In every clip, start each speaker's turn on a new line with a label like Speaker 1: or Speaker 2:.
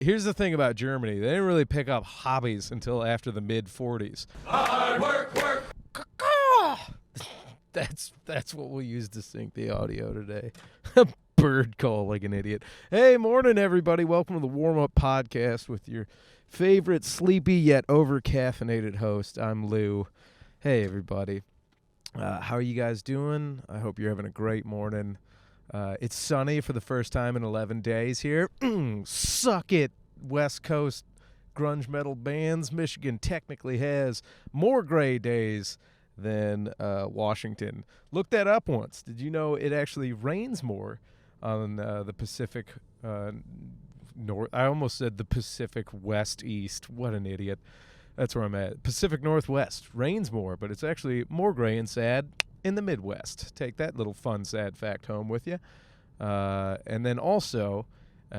Speaker 1: here's the thing about Germany. They didn't really pick up hobbies until after the mid-40s.
Speaker 2: Hard work.
Speaker 1: That's what we'll use to sync the audio today. Bird call like an idiot. Hey, morning, everybody. Welcome to the Warm-Up Podcast with your favorite sleepy yet over-caffeinated host. I'm Lou. Hey, everybody. How are you guys doing? I hope you're having a great morning. It's sunny for the first time in 11 days here. Suck it, West Coast grunge metal bands. Michigan technically has more gray days than Washington. Look that up once. Did you know it actually rains more on the Pacific North? I almost said the Pacific West East. What an idiot. That's where I'm at. Pacific Northwest rains more, but it's actually more gray and sad in the Midwest. Take that little fun, sad fact home with you. And then also,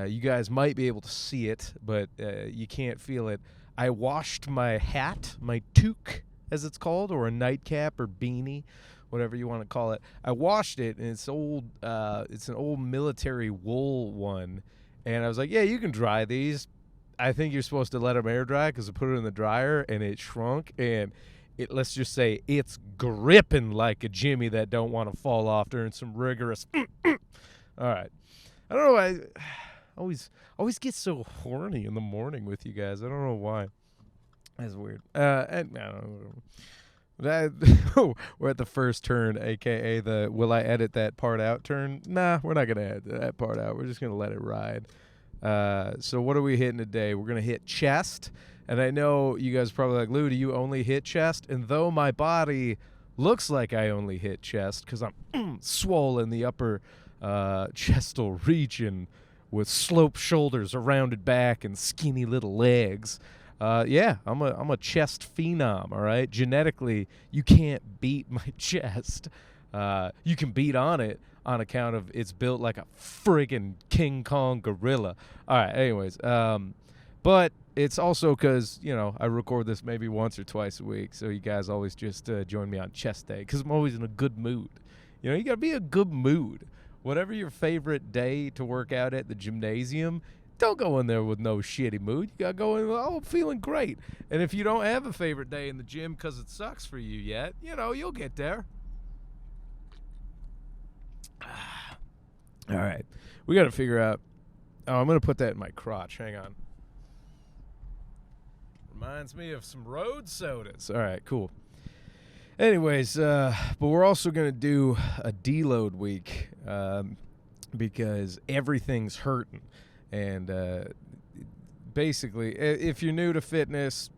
Speaker 1: you guys might be able to see it, but you can't feel it. I washed my hat, my toque, as it's called, or a nightcap or beanie, whatever you want to call it. I washed it, and it's old. It's an old military wool one, and I was like, yeah, you can dry these. I think you're supposed to let them air dry because I put it in the dryer, and it shrunk, and let's just say it's gripping like a Jimmy that don't want to fall off during some rigorous. All right. I don't know. I always get so horny in the morning with you guys. I don't know why. That's weird. And I don't know. We're at the first turn, a.k.a. the will I edit that part out turn. Nah, we're not going to edit that part out. We're just going to let it ride. So what are we hitting today? We're going to hit chest. And I know you guys are probably like, Lou, do you only hit chest? And though my body looks like I only hit chest because I'm swollen in the upper chestal region with sloped shoulders, a rounded back, and skinny little legs, yeah, I'm a chest phenom, all right? Genetically, you can't beat my chest. You can beat on it on account of it's built like a friggin' King Kong gorilla. All right, anyways, but it's also because, I record this maybe once or twice a week, so you guys always just join me on chest day because I'm always in a good mood. You got to be in a good mood. Whatever your favorite day to work out at the gymnasium, don't go in there with no shitty mood. You got to go in with, I'm feeling great. And if you don't have a favorite day in the gym because it sucks for you yet, you'll get there. All right. We got to figure out. Oh, I'm going to put that in my crotch. Hang on. Reminds me of some road sodas. All right, cool. Anyways, but we're also going to do a deload week because everything's hurting. And basically, if you're new to fitness,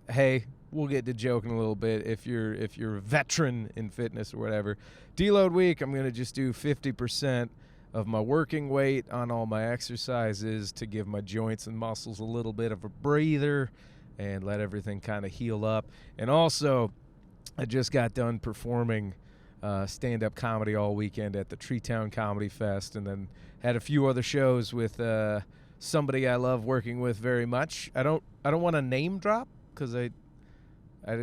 Speaker 1: hey, we'll get to joking a little bit. If you're a veteran in fitness or whatever, deload week, I'm going to just do 50% of my working weight on all my exercises to give my joints and muscles a little bit of a breather and let everything kind of heal up. And also, I just got done performing stand-up comedy all weekend at the Treetown Comedy Fest, and then had a few other shows with somebody I love working with very much. I don't want to name drop because I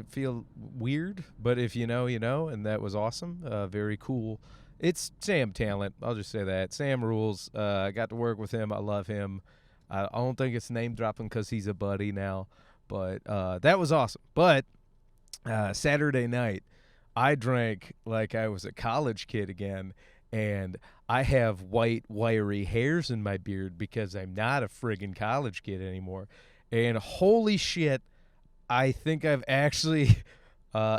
Speaker 1: feel weird, but if you know, and that was awesome. Very cool. It's Sam Talent. I'll just say that. Sam rules. I got to work with him. I love him. I don't think it's name dropping because he's a buddy now, but that was awesome. But Saturday night, I drank like I was a college kid again, and I have white, wiry hairs in my beard because I'm not a friggin' college kid anymore. And holy shit, I think I've actually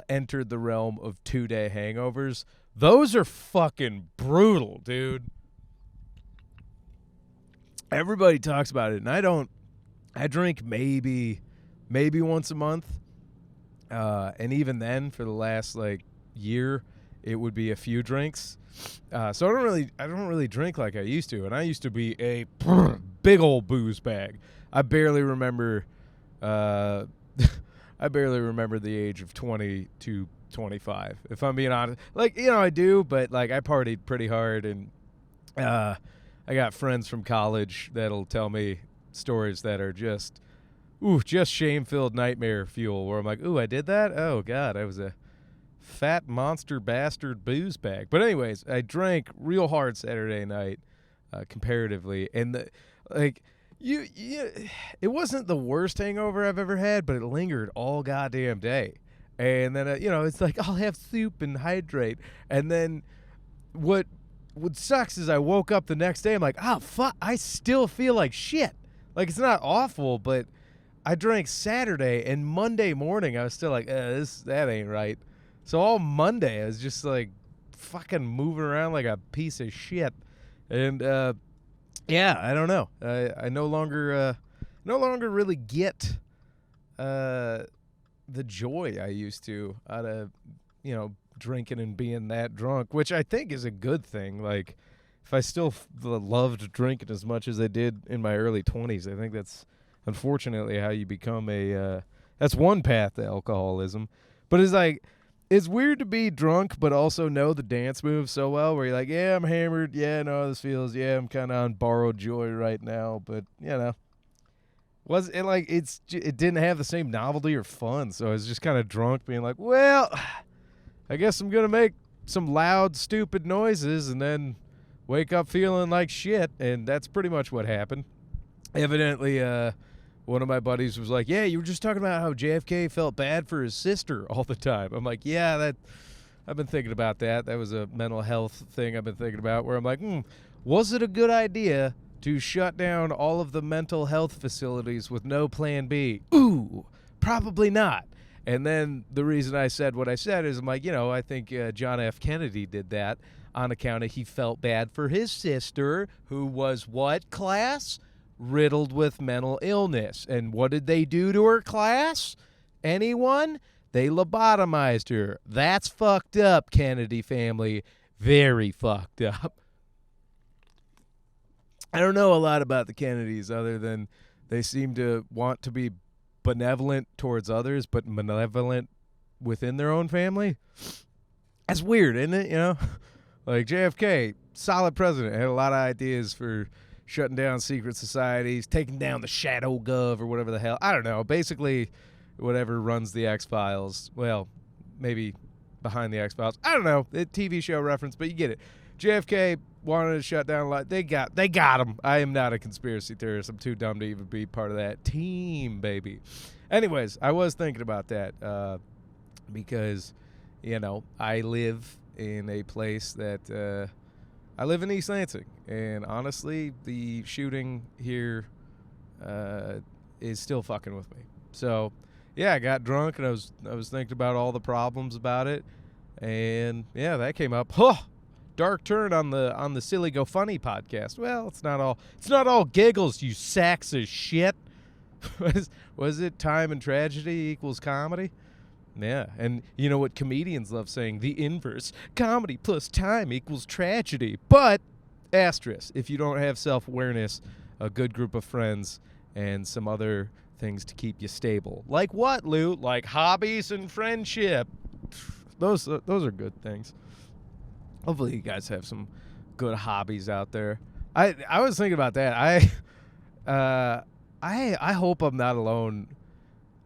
Speaker 1: entered the realm of 2-day hangovers. Those are fucking brutal, dude. Everybody talks about it, and I don't. I drink maybe once a month. And even then, for the last year, it would be a few drinks. So I don't really drink like I used to, and I used to be a big old booze bag. I barely remember the age of 20 to 25, if I'm being honest. I do, but I partied pretty hard, and I got friends from college that'll tell me stories that are just shame-filled nightmare fuel, where I'm like, I did that? Oh, God, I was a fat monster bastard booze bag. But anyways, I drank real hard Saturday night, comparatively, and It wasn't the worst hangover I've ever had, but it lingered all goddamn day. And then it's like I'll have soup and hydrate, and then what sucks is I woke up the next day. I'm like, oh fuck, I still feel like shit. Like it's not awful, but I drank Saturday and Monday morning I was still like, that ain't right. So all Monday I was just like fucking moving around like a piece of shit, and I don't know. I no longer really get the joy I used to out of drinking and being that drunk, which I think is a good thing. Like, if I still loved drinking as much as I did in my early 20s, I think that's unfortunately how you become that's one path to alcoholism. But it's like, it's weird to be drunk but also know the dance moves so well, where you're like, yeah, I'm hammered, yeah, I know how this feels, yeah, I'm kind of on borrowed joy right now, but was it like it didn't have the same novelty or fun, so I was just kind of drunk being like, well, I guess I'm gonna make some loud stupid noises and then wake up feeling like shit. And that's pretty much what happened. Evidently one of my buddies was like, yeah, you were just talking about how JFK felt bad for his sister all the time. I'm like, yeah, I've been thinking about that. That was a mental health thing I've been thinking about, where I'm like, was it a good idea to shut down all of the mental health facilities with no plan B? Ooh, probably not. And then the reason I said what I said is I'm like, I think John F. Kennedy did that on account of he felt bad for his sister, who was what class? Riddled with mental illness. And what did they do to her class? Anyone? They lobotomized her. That's fucked up, Kennedy family. Very fucked up. I don't know a lot about the Kennedys other than they seem to want to be benevolent towards others, but malevolent within their own family. That's weird, isn't it? Like JFK, solid president, had a lot of ideas for shutting down secret societies, taking down the shadow gov or whatever the hell. I don't know. Basically, whatever runs the X-Files. Well, maybe behind the X-Files. I don't know. TV show reference, but you get it. JFK wanted to shut down a lot. They got him. I am not a conspiracy theorist. I'm too dumb to even be part of that team, baby. Anyways, I was thinking about that because, I live in a place that I live in East Lansing, and honestly, the shooting here is still fucking with me. So, yeah, I got drunk and I was thinking about all the problems about it, and yeah, that came up. Dark turn on the Silly Go Funny podcast. Well, it's not all giggles, you sacks of shit. Was it time and tragedy equals comedy? Yeah, and you know what comedians love saying? The inverse. Comedy plus time equals tragedy. But, asterisk, if you don't have self-awareness, a good group of friends, and some other things to keep you stable. Like what, Lou? Like hobbies and friendship. Those are good things. Hopefully you guys have some good hobbies out there. I was thinking about that. I hope I'm not alone.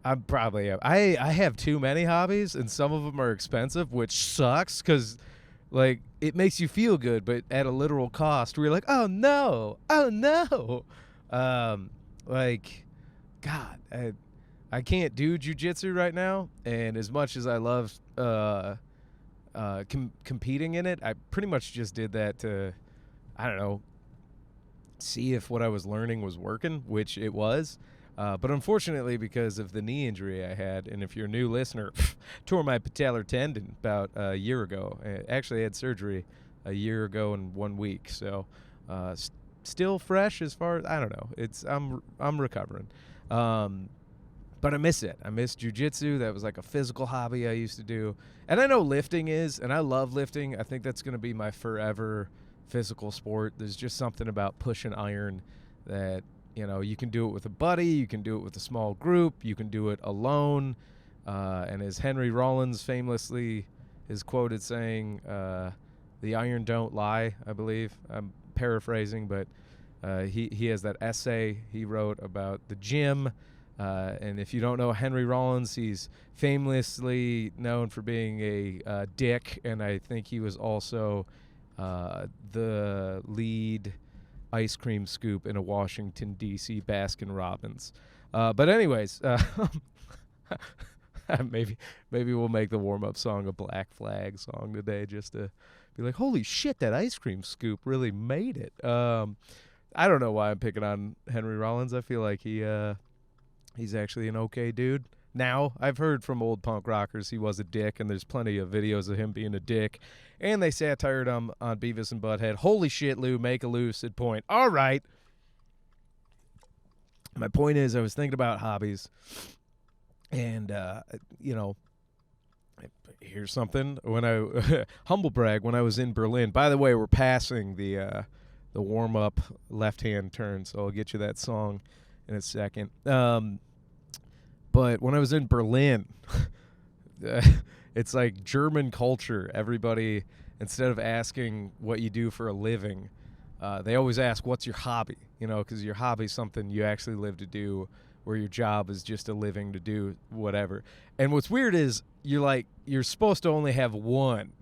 Speaker 1: I probably am. I have too many hobbies, and some of them are expensive, which sucks because, like, it makes you feel good, but at a literal cost where you're like, oh no. Like, God, I can't do jujitsu right now, and as much as I love competing in it, I pretty much just did that to, I don't know, see if what I was learning was working, which it was. But unfortunately, because of the knee injury I had, and if you're a new listener, tore my patellar tendon about a year ago. Actually, I had surgery a year ago in 1 week, so still fresh as far as, I don't know. I'm recovering. But I miss it. I miss jiu-jitsu. That was like a physical hobby I used to do. And I know lifting is, and I love lifting. I think that's going to be my forever physical sport. There's just something about pushing iron that, you can do it with a buddy. You can do it with a small group. You can do it alone. And as Henry Rollins famously is quoted saying, the iron don't lie, I believe. I'm paraphrasing, but he has that essay he wrote about the gym. And if you don't know Henry Rollins, he's famously known for being a dick, and I think he was also the lead ice cream scoop in a Washington, D.C. Baskin-Robbins. But anyways, maybe we'll make the warm-up song a Black Flag song today just to be like, holy shit, that ice cream scoop really made it. I don't know why I'm picking on Henry Rollins. I feel like he's actually an okay dude. Now, I've heard from old punk rockers he was a dick, and there's plenty of videos of him being a dick. And they satired him on Beavis and Butthead. Holy shit, Lou, make a lucid point. All right. My point is, I was thinking about hobbies, and, here's something. When I humble brag, when I was in Berlin, by the way, we're passing the warm-up left-hand turn, so I'll get you that song in a second. But when I was in Berlin, it's like German culture. Everybody, instead of asking what you do for a living, they always ask, what's your hobby? Because your hobby is something you actually live to do, where your job is just a living to do whatever. And what's weird is you're supposed to only have one,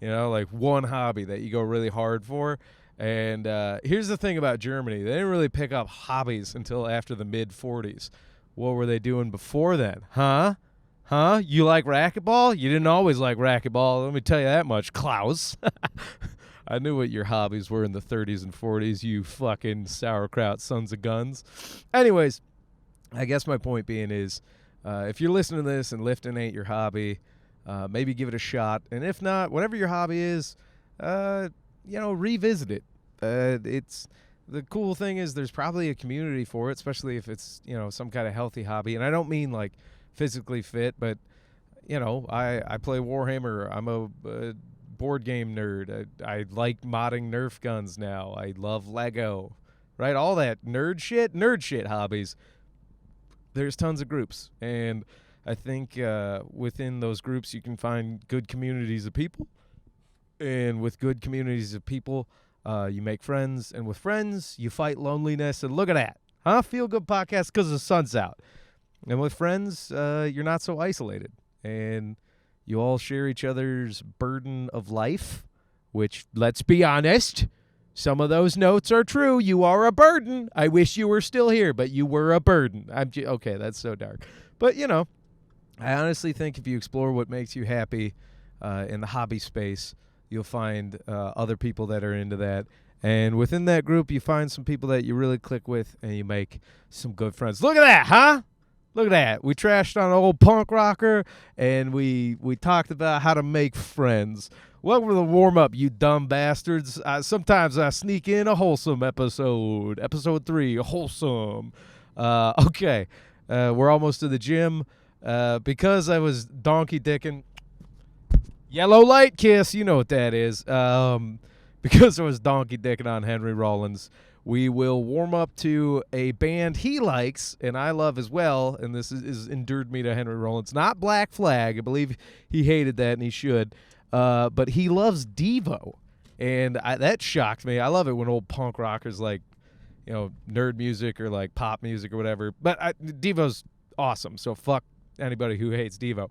Speaker 1: one hobby that you go really hard for. And here's the thing about Germany. They didn't really pick up hobbies until after the mid-40s. What were they doing before then? Huh? You like racquetball? You didn't always like racquetball. Let me tell you that much, Klaus. I knew what your hobbies were in the 30s and 40s, you fucking sauerkraut sons of guns. Anyways, I guess my point being is, if you're listening to this and lifting ain't your hobby, maybe give it a shot. And if not, whatever your hobby is, revisit it. It's the cool thing is there's probably a community for it, especially if it's, some kind of healthy hobby. And I don't mean like physically fit, but, I play Warhammer. I'm a board game nerd. I like modding Nerf guns now. I love Lego, right? All that nerd shit hobbies. There's tons of groups. And I think within those groups you can find good communities of people. And with good communities of people, you make friends, and with friends, you fight loneliness, and look at that. Feel Good Podcast because the sun's out. And with friends, you're not so isolated, and you all share each other's burden of life, which, let's be honest, some of those notes are true. You are a burden. I wish you were still here, but you were a burden. Okay, that's so dark. But, I honestly think if you explore what makes you happy in the hobby space, you'll find other people that are into that. And within that group, you find some people that you really click with, and you make some good friends. Look at that, huh? Look at that. We trashed on an old punk rocker, and we talked about how to make friends. Welcome to the warm-up, you dumb bastards. Sometimes I sneak in a wholesome episode. Episode 3, wholesome. Okay, we're almost to the gym. Because I was donkey dicking. Yellow light kiss, you know what that is. Because I was donkey dicking on Henry Rollins, we will warm up to a band he likes and I love as well, and this is endeared me to Henry Rollins. Not Black Flag. I believe he hated that, and he should. But he loves Devo, and that shocked me. I love it when old punk rockers like, nerd music or like pop music or whatever. But Devo's awesome, so fuck anybody who hates Devo.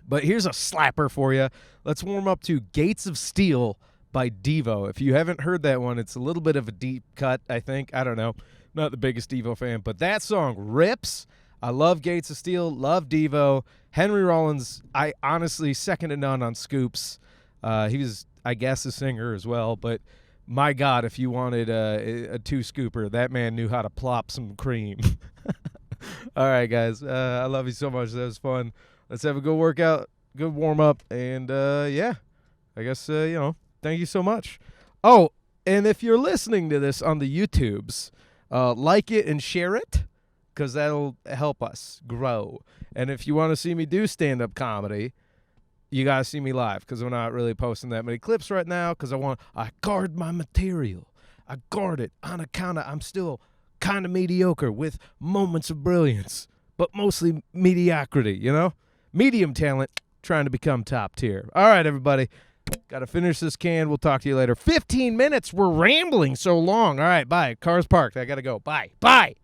Speaker 1: But here's a slapper for you. Let's warm up to Gates of Steel by Devo. If you haven't heard that one, it's a little bit of a deep cut, I think. I don't know. Not the biggest Devo fan, but that song rips. I love Gates of Steel, love Devo. Henry Rollins, I honestly second to none on Scoops. He was, I guess, a singer as well, but my God, if you wanted a two-scooper, that man knew how to plop some cream. All right, guys. I love you so much. That was fun. Let's have a good workout, good warm-up, and, I guess, thank you so much. Oh, and if you're listening to this on the YouTubes, like it and share it, because that'll help us grow. And if you want to see me do stand-up comedy, you got to see me live, because we're not really posting that many clips right now, because I guard my material. I guard it on account of I'm still kind of mediocre with moments of brilliance, but mostly mediocrity, Medium talent, trying to become top tier. All right, everybody. Got to finish this can. We'll talk to you later. 15 minutes. We're rambling so long. All right, bye. Car's parked. I got to go. Bye. Bye.